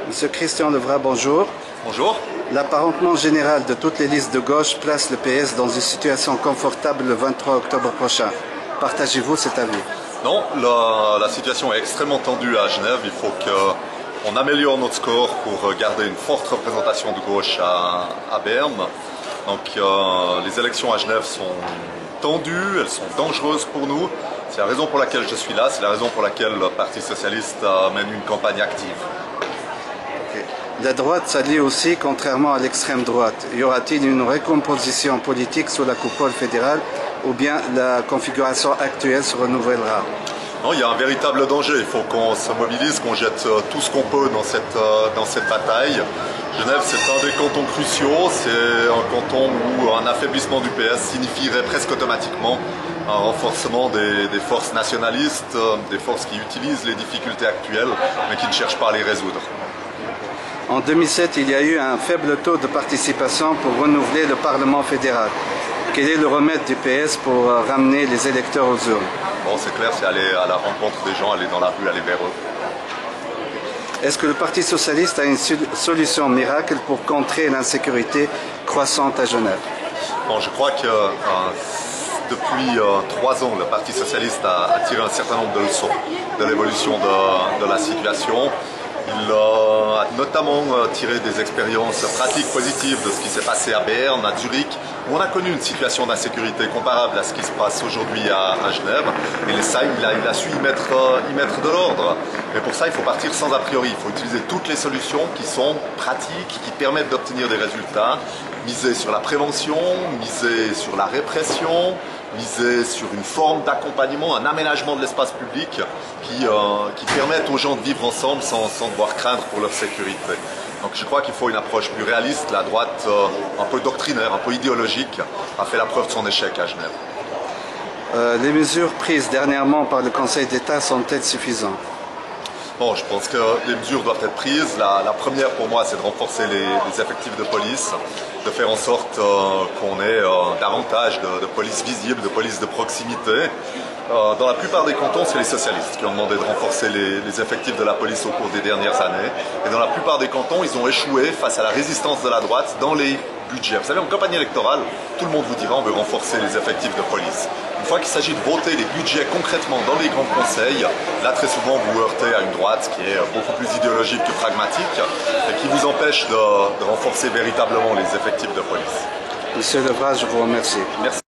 Monsieur Christian Levrat, bonjour. Bonjour. L'apparentement général de toutes les listes de gauche place le PS dans une situation confortable le 23 octobre prochain. Partagez-vous cet avis? Non, la situation est extrêmement tendue à Genève. Il faut qu'on améliore notre score pour garder une forte représentation de gauche à Berne. Donc les élections à Genève sont tendues, elles sont dangereuses pour nous. C'est la raison pour laquelle je suis là, c'est la raison pour laquelle le Parti socialiste mène une campagne active. La droite s'allie aussi, contrairement à l'extrême droite. Y aura-t-il une recomposition politique sous la coupole fédérale ou bien la configuration actuelle se renouvellera? Non, il y a un véritable danger. Il faut qu'on se mobilise, qu'on jette tout ce qu'on peut dans cette bataille. Genève, c'est un des cantons cruciaux. C'est un canton où un affaiblissement du PS signifierait presque automatiquement un renforcement des forces nationalistes, des forces qui utilisent les difficultés actuelles, mais qui ne cherchent pas à les résoudre. En 2007, il y a eu un faible taux de participation pour renouveler le Parlement fédéral. Quel est le remède du PS pour ramener les électeurs aux urnes? Bon, c'est clair, c'est aller à la rencontre des gens, aller dans la rue, aller vers eux. Est-ce que le Parti socialiste a une solution miracle pour contrer l'insécurité croissante à Genève? Bon, je crois que depuis 3 ans, le Parti socialiste a tiré un certain nombre de leçons de l'évolution de la situation. Il a notamment tiré des expériences pratiques positives de ce qui s'est passé à Berne, à Zurich, où on a connu une situation d'insécurité comparable à ce qui se passe aujourd'hui à Genève. Et ça, il a su y mettre de l'ordre. Mais pour ça, il faut partir sans a priori. Il faut utiliser toutes les solutions qui sont pratiques, qui permettent d'obtenir des résultats. Miser sur la prévention, miser sur la répression, miser sur une forme d'accompagnement, un aménagement de l'espace public qui permettent aux gens de vivre ensemble sans devoir craindre pour leur sécurité. Donc je crois qu'il faut une approche plus réaliste. La droite, un peu doctrinaire, un peu idéologique, a fait la preuve de son échec à Genève. Les mesures prises dernièrement par le Conseil d'État sont-elles suffisantes? Bon, je pense que les mesures doivent être prises. La première pour moi, c'est de renforcer les effectifs de police, de faire en sorte qu'on ait davantage de police visible, de police de proximité. Dans la plupart des cantons, c'est les socialistes qui ont demandé de renforcer les effectifs de la police au cours des dernières années. Et dans la plupart des cantons, ils ont échoué face à la résistance de la droite dans les budgets. Vous savez, en campagne électorale, tout le monde vous dira on veut renforcer les effectifs de police. Une fois qu'il s'agit de voter les budgets concrètement dans les grands conseils, là très souvent vous heurtez à une droite qui est beaucoup plus idéologique que pragmatique et qui vous empêche de renforcer véritablement les effectifs de police. Monsieur Levrat, je vous remercie. Merci.